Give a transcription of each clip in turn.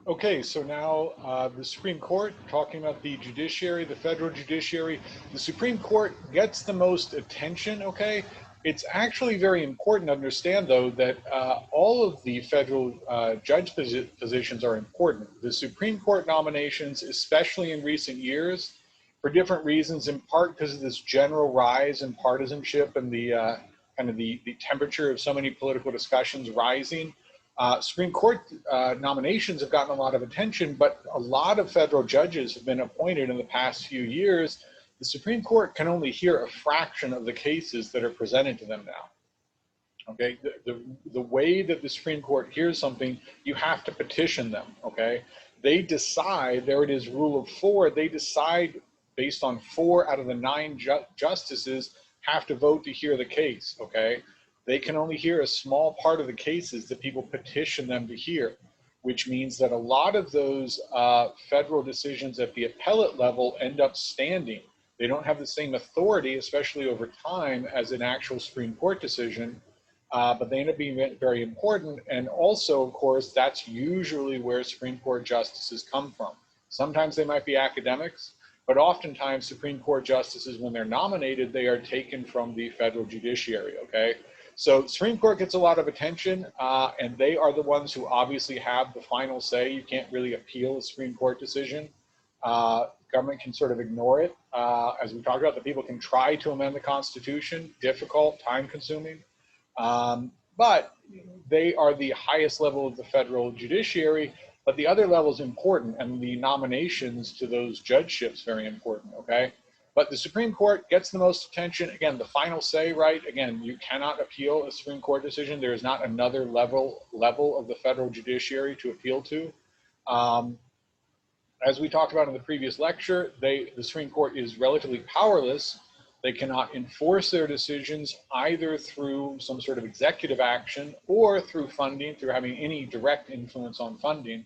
Okay, so now the Supreme Court, talking about the judiciary, the federal judiciary, the Supreme Court gets the most attention, okay? It's actually very important to understand, though, that all of the federal positions are important. The Supreme Court nominations, especially in recent years, for different reasons, in part because of this general rise in partisanship and the kind of the temperature of so many political discussions rising. Supreme Court nominations have gotten a lot of attention, but a lot of federal judges have been appointed in the past few years. The Supreme Court can only hear a fraction of the cases that are presented to them now. Okay, the way that the Supreme Court hears something, you have to petition them. Okay, they decide, there it is, rule of four, they decide based on 4 out of the 9 justices have to vote to hear the case. Okay, they can only hear a small part of the cases that people petition them to hear, which means that a lot of those federal decisions at the appellate level end up standing. They don't have the same authority, especially over time, as an actual Supreme Court decision, but they end up being very important. And also, of course, that's usually where Supreme Court justices come from. Sometimes they might be academics, but oftentimes Supreme Court justices, when they're nominated, they are taken from the federal judiciary, okay? So Supreme Court gets a lot of attention, and they are the ones who obviously have the final say. You can't really appeal a Supreme Court decision. Government can sort of ignore it. As we talked about, the people can try to amend the Constitution, difficult, time-consuming. But they are the highest level of the federal judiciary, but the other level is important, and the nominations to those judgeships very important, okay? But the Supreme Court gets the most attention. Again, the final say, right? Again, you cannot appeal a Supreme Court decision. There is not another level of the federal judiciary to appeal to. As we talked about in the previous lecture, the Supreme Court is relatively powerless. They cannot enforce their decisions either through some sort of executive action or through funding, through having any direct influence on funding.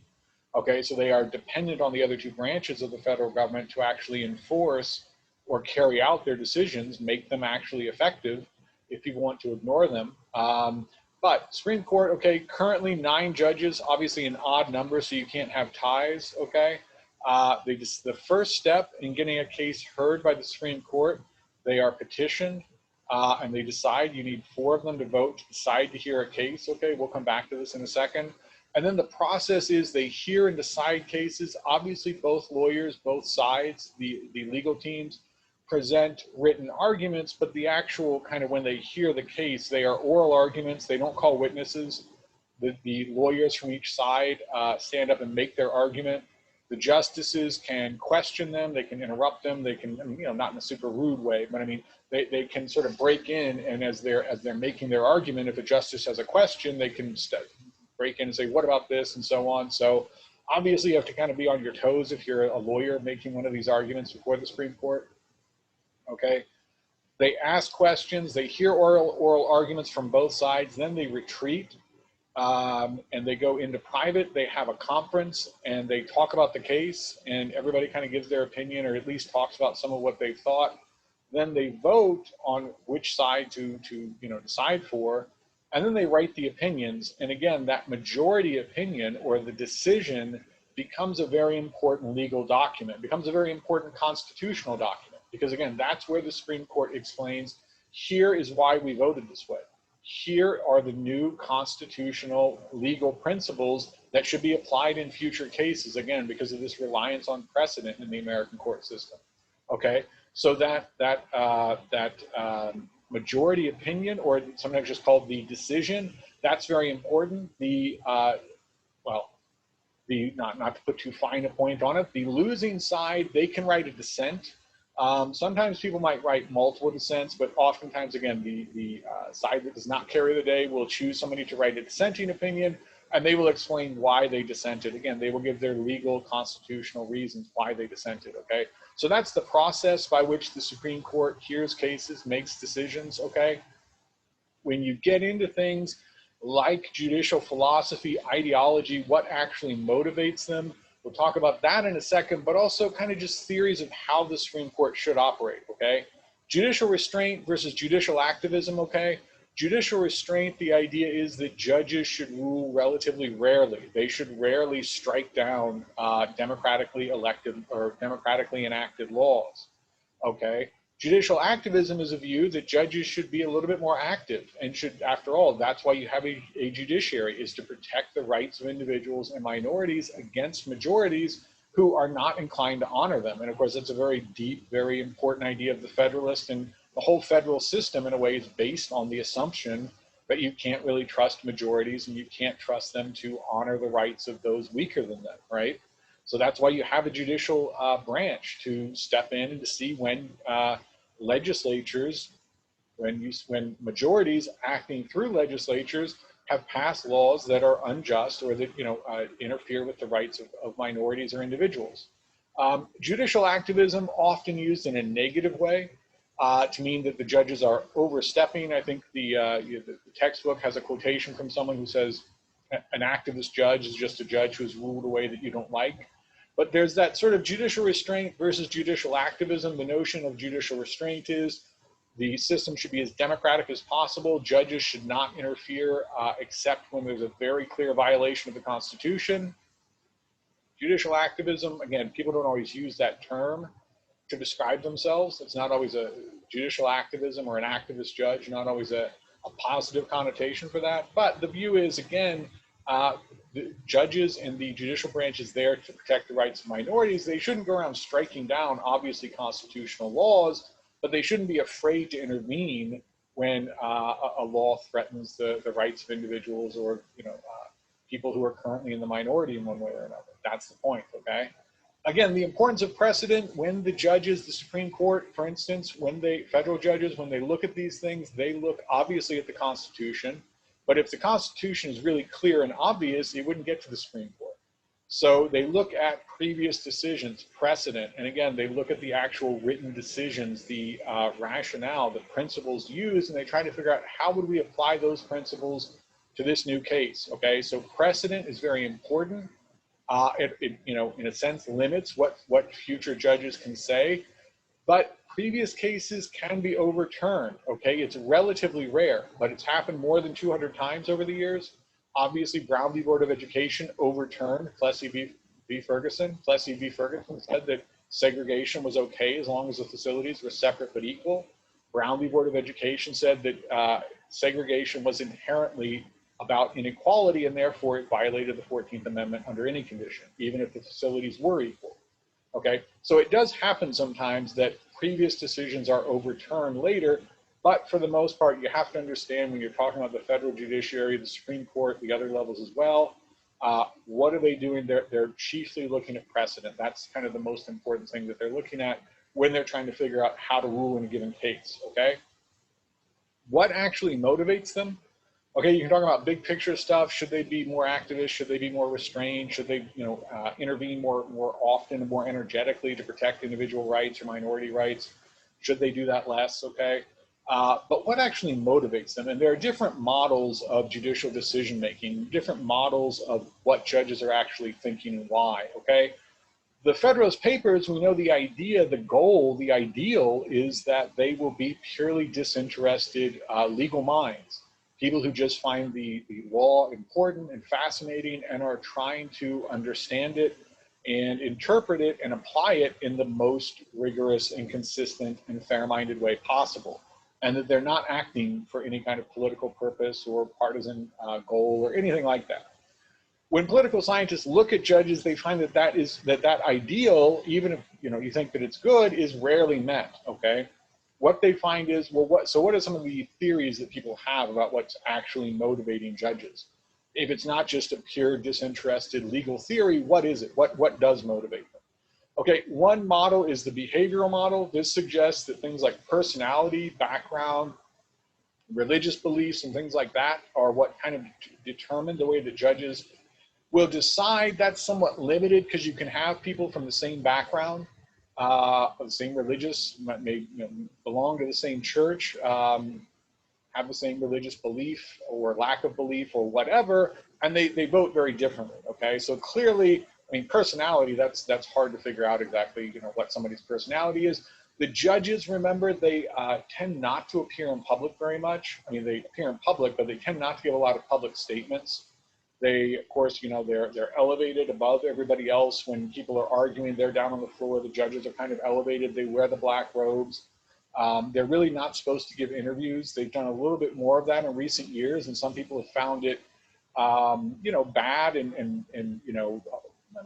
Okay, so they are dependent on the other 2 branches of the federal government to actually enforce or carry out their decisions, make them actually effective if people want to ignore them. But Supreme Court, okay, currently 9 judges, obviously an odd number, so you can't have ties, okay? The first step in getting a case heard by the Supreme Court, they are petitioned, and they decide. You need 4 of them to vote to decide to hear a case, okay? We'll come back to this in a second. And then the process is they hear and decide cases. Obviously, both lawyers, both sides, the legal teams, present written arguments, but the actual kind of when they hear the case, they are oral arguments. They don't call witnesses. The lawyers from each side stand up and make their argument. The justices can question them. They can interrupt them. They can, not in a super rude way, but I mean, they can sort of break in, and as they're making their argument, if a justice has a question, they can break in and say, what about this, and so on. So obviously you have to kind of be on your toes if you're a lawyer making one of these arguments before the Supreme Court. Okay, they ask questions, they hear oral arguments from both sides, then they retreat, and they go into private. They have a conference and they talk about the case, and everybody kind of gives their opinion, or at least talks about some of what they thought. Then they vote on which side to decide for, and then they write the opinions. And again, that majority opinion or the decision becomes a very important legal document, becomes a very important constitutional document. Because again, that's where the Supreme Court explains, here is why we voted this way. Here are the new constitutional legal principles that should be applied in future cases, again, because of this reliance on precedent in the American court system. Okay, so that majority opinion, or sometimes just called the decision, that's very important. Not to put too fine a point on it, the losing side, they can write a dissent. Sometimes people might write multiple dissents, but oftentimes, again, the side that does not carry the day will choose somebody to write a dissenting opinion, and they will explain why they dissented. Again, they will give their legal constitutional reasons why they dissented, okay? So that's the process by which the Supreme Court hears cases, makes decisions, okay? When you get into things like judicial philosophy, ideology, what actually motivates them, we'll talk about that in a second, but also kind of just theories of how the Supreme Court should operate, okay? Judicial restraint versus judicial activism, okay? Judicial restraint, the idea is that judges should rule relatively rarely. They should rarely strike down democratically elected or democratically enacted laws. Okay. Judicial activism is a view that judges should be a little bit more active and should, after all, that's why you have a judiciary, is to protect the rights of individuals and minorities against majorities who are not inclined to honor them. And of course, that's a very deep, very important idea of the Federalist, and the whole federal system in a way is based on the assumption that you can't really trust majorities and you can't trust them to honor the rights of those weaker than them, right? So that's why you have a judicial branch to step in and to see when legislatures, when majorities acting through legislatures have passed laws that are unjust or that interfere with the rights of minorities or individuals. Judicial activism often used in a negative way to mean that the judges are overstepping. I think the textbook has a quotation from someone who says an activist judge is just a judge who's ruled a way that you don't like. But there's that sort of judicial restraint versus judicial activism. The notion of judicial restraint is the system should be as democratic as possible. Judges should not interfere except when there's a very clear violation of the Constitution. Judicial activism, again, people don't always use that term to describe themselves. It's not always a judicial activism or an activist judge, not always a positive connotation for that. But the view is, again, the judges and the judicial branch is there to protect the rights of minorities. They shouldn't go around striking down obviously constitutional laws, but they shouldn't be afraid to intervene when a law threatens the rights of individuals or people who are currently in the minority in one way or another. That's the point, okay? Again, the importance of precedent, when the judges, the Supreme Court, for instance, federal judges, when they look at these things, they look obviously at the Constitution. But if the Constitution is really clear and obvious, it wouldn't get to the Supreme Court. So they look at previous decisions, precedent, and again, they look at the actual written decisions, the rationale, the principles used, and they try to figure out how would we apply those principles to this new case, okay? So precedent is very important. It in a sense, limits what future judges can say, but previous cases can be overturned, okay? It's relatively rare, but it's happened more than 200 times over the years. Obviously, Brown v. Board of Education overturned Plessy v. Ferguson. Plessy v. Ferguson said that segregation was okay as long as the facilities were separate but equal. Brown v. Board of Education said that segregation was inherently about inequality and therefore it violated the 14th Amendment under any condition, even if the facilities were equal. Okay, so it does happen sometimes that previous decisions are overturned later, but for the most part, you have to understand when you're talking about the federal judiciary, the Supreme Court, the other levels as well, what are they doing? They're chiefly looking at precedent. That's kind of the most important thing that they're looking at when they're trying to figure out how to rule in a given case, okay? What actually motivates them? Okay, you can talk about big picture stuff. Should they be more activist? Should they be more restrained? Should they, intervene more often and more energetically to protect individual rights or minority rights? Should they do that less? Okay, but what actually motivates them? And there are different models of judicial decision making, different models of what judges are actually thinking and why. Okay, the Federalist Papers, we know the idea, the goal, the ideal is that they will be purely disinterested legal minds. People who just find the law important and fascinating and are trying to understand it and interpret it and apply it in the most rigorous and consistent and fair-minded way possible. And that they're not acting for any kind of political purpose or partisan goal or anything like that. When political scientists look at judges, they find that that ideal, even if you think that it's good, is rarely met, okay? What they find is, well, what are some of the theories that people have about what's actually motivating judges? If it's not just a pure disinterested legal theory, what is it? What does motivate them? Okay, one model is the behavioral model. This suggests that things like personality, background, religious beliefs, and things like that are what kind of determine the way that judges will decide. That's somewhat limited because you can have people from the same background, of the same religious, may belong to the same church, have the same religious belief or lack of belief or whatever, and they vote very differently, okay? So clearly, I mean, personality, that's hard to figure out exactly, what somebody's personality is. The judges, remember, they tend not to appear in public very much. I mean, they appear in public, but they tend not to give a lot of public statements. They, of course, you know, they're elevated above everybody else. When people are arguing, they're down on the floor. The judges are kind of elevated. They wear the black robes. They're really not supposed to give interviews. They've done a little bit more of that in recent years, and some people have found it, you know, bad and you know,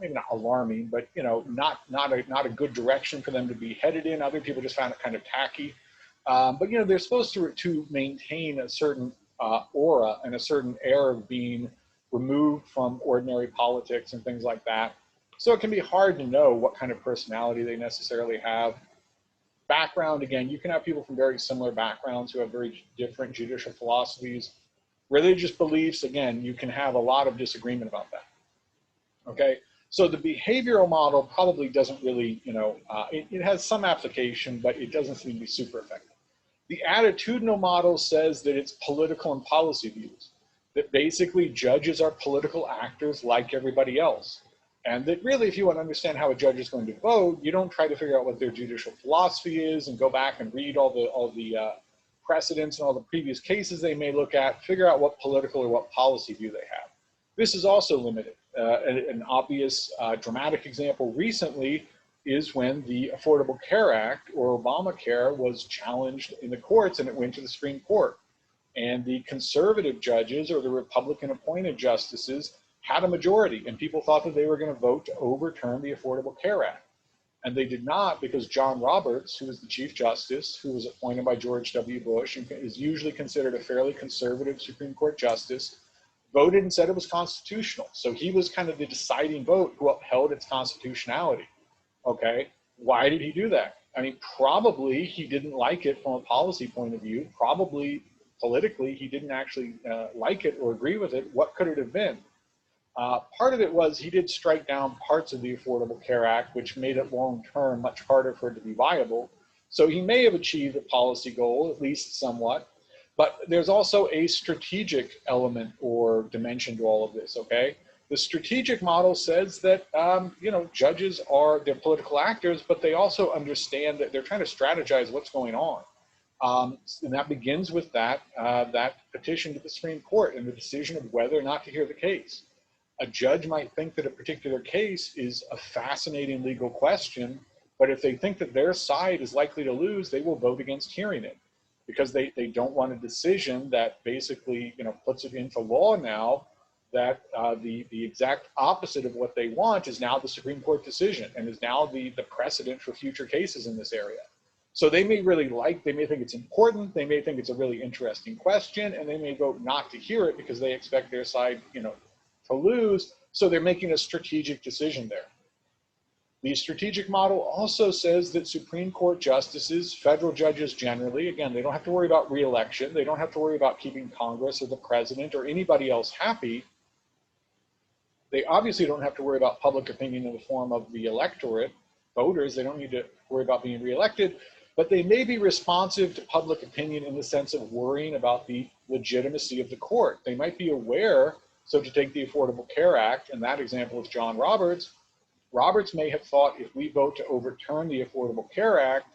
maybe not alarming, but you know, not a good direction for them to be headed in. Other people just found it kind of tacky. But you know, they're supposed to maintain a certain aura and a certain air of being removed from ordinary politics and things like that. So it can be hard to know what kind of personality they necessarily have. Background, again, you can have people from very similar backgrounds who have very different judicial philosophies. Religious beliefs, again, you can have a lot of disagreement about that. Okay, so the behavioral model probably doesn't really, you know, it has some application, but it doesn't seem to be super effective. The attitudinal model says that it's political and policy views, that basically judges are political actors like everybody else. And that really, if you want to understand how a judge is going to vote, you don't try to figure out what their judicial philosophy is and go back and read all the precedents and all the previous cases they may look at, figure out what political or what policy view they have. This is also limited. An obvious dramatic example recently is when the Affordable Care Act, or Obamacare, was challenged in the courts and it went to the Supreme Court. And the conservative judges, or the Republican appointed justices, had a majority, and people thought that they were going to vote to overturn the Affordable Care Act. And they did not, because John Roberts, who was the Chief Justice, who was appointed by George W. Bush and is usually considered a fairly conservative Supreme Court justice, voted and said it was constitutional. So he was kind of the deciding vote who upheld its constitutionality. Okay, why did he do that? I mean, probably he didn't like it from a policy point of view. Probably politically he didn't actually like it or agree with it. What could it have been? Part of it was he did strike down parts of the Affordable Care Act, which made it long-term much harder for it to be viable. So he may have achieved a policy goal, at least somewhat. But there's also a strategic element or dimension to all of this, okay? The strategic model says that, you know, judges they're political actors, but they also understand that they're trying to strategize what's going on. And that begins with that petition to the Supreme Court and the decision of whether or not to hear the case. A judge might think that a particular case is a fascinating legal question, but if they think that their side is likely to lose, they will vote against hearing it, because they don't want a decision that basically, you know, puts it into law now that the exact opposite of what they want is now the Supreme Court decision and is now the precedent for future cases in this area. So they may they may think it's important, they may think it's a really interesting question, and they may vote not to hear it because they expect their side, you know, to lose. So they're making a strategic decision there. The strategic model also says that Supreme Court justices, federal judges generally, again, they don't have to worry about re-election. They don't have to worry about keeping Congress or the president or anybody else happy. They obviously don't have to worry about public opinion in the form of the electorate, voters. They don't need to worry about being re-elected, but they may be responsive to public opinion in the sense of worrying about the legitimacy of the court. They might be aware, so to take the Affordable Care Act, and that example is John Roberts. Roberts may have thought if we vote to overturn the Affordable Care Act,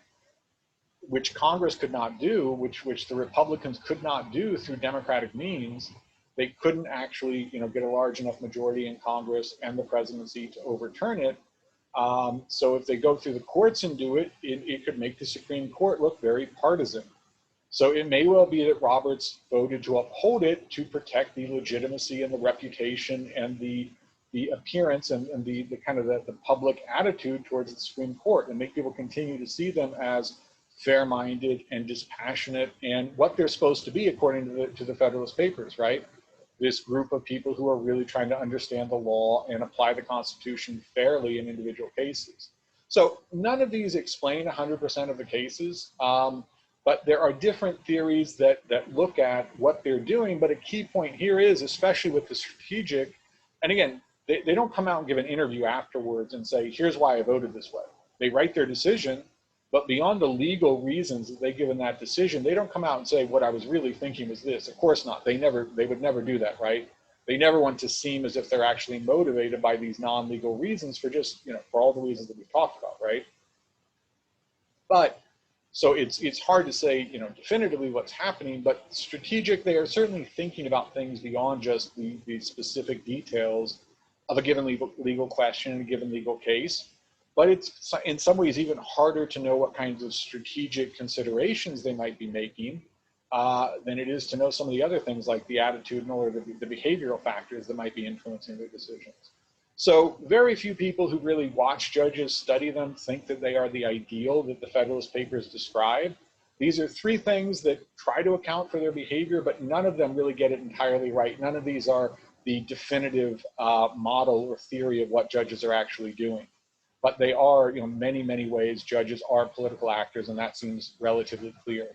which Congress could not do, which the Republicans could not do through democratic means, they couldn't actually, you know, get a large enough majority in Congress and the presidency to overturn it. So if they go through the courts and do it, it could make the Supreme Court look very partisan. So it may well be that Roberts voted to uphold it to protect the legitimacy and the reputation and the appearance and the kind of the public attitude towards the Supreme Court, and make people continue to see them as fair-minded and dispassionate and what they're supposed to be according to the Federalist Papers, right? This group of people who are really trying to understand the law and apply the Constitution fairly in individual cases. So none of these explain 100% of the cases, but there are different theories that look at what they're doing. But a key point here is, especially with the strategic, and again, they don't come out and give an interview afterwards and say, here's why I voted this way. They write their decision, but beyond the legal reasons that they give in that decision, they don't come out and say, what I was really thinking was this. Of course not. They would never do that, right? They never want to seem as if they're actually motivated by these non-legal reasons for just, you know, for all the reasons that we've talked about, right? But So it's hard to say, definitively what's happening, but strategic, they are certainly thinking about things beyond just the specific details of a given legal question in a given legal case. But it's in some ways even harder to know what kinds of strategic considerations they might be making than it is to know some of the other things like the attitudinal or the behavioral factors that might be influencing their decisions. So very few people who really watch judges, study them, think that they are the ideal that the Federalist Papers describe. These are three things that try to account for their behavior, but none of them really get it entirely right. None of these are the definitive model or theory of what judges are actually doing. But they are, many, many ways judges are political actors, and that seems relatively clear.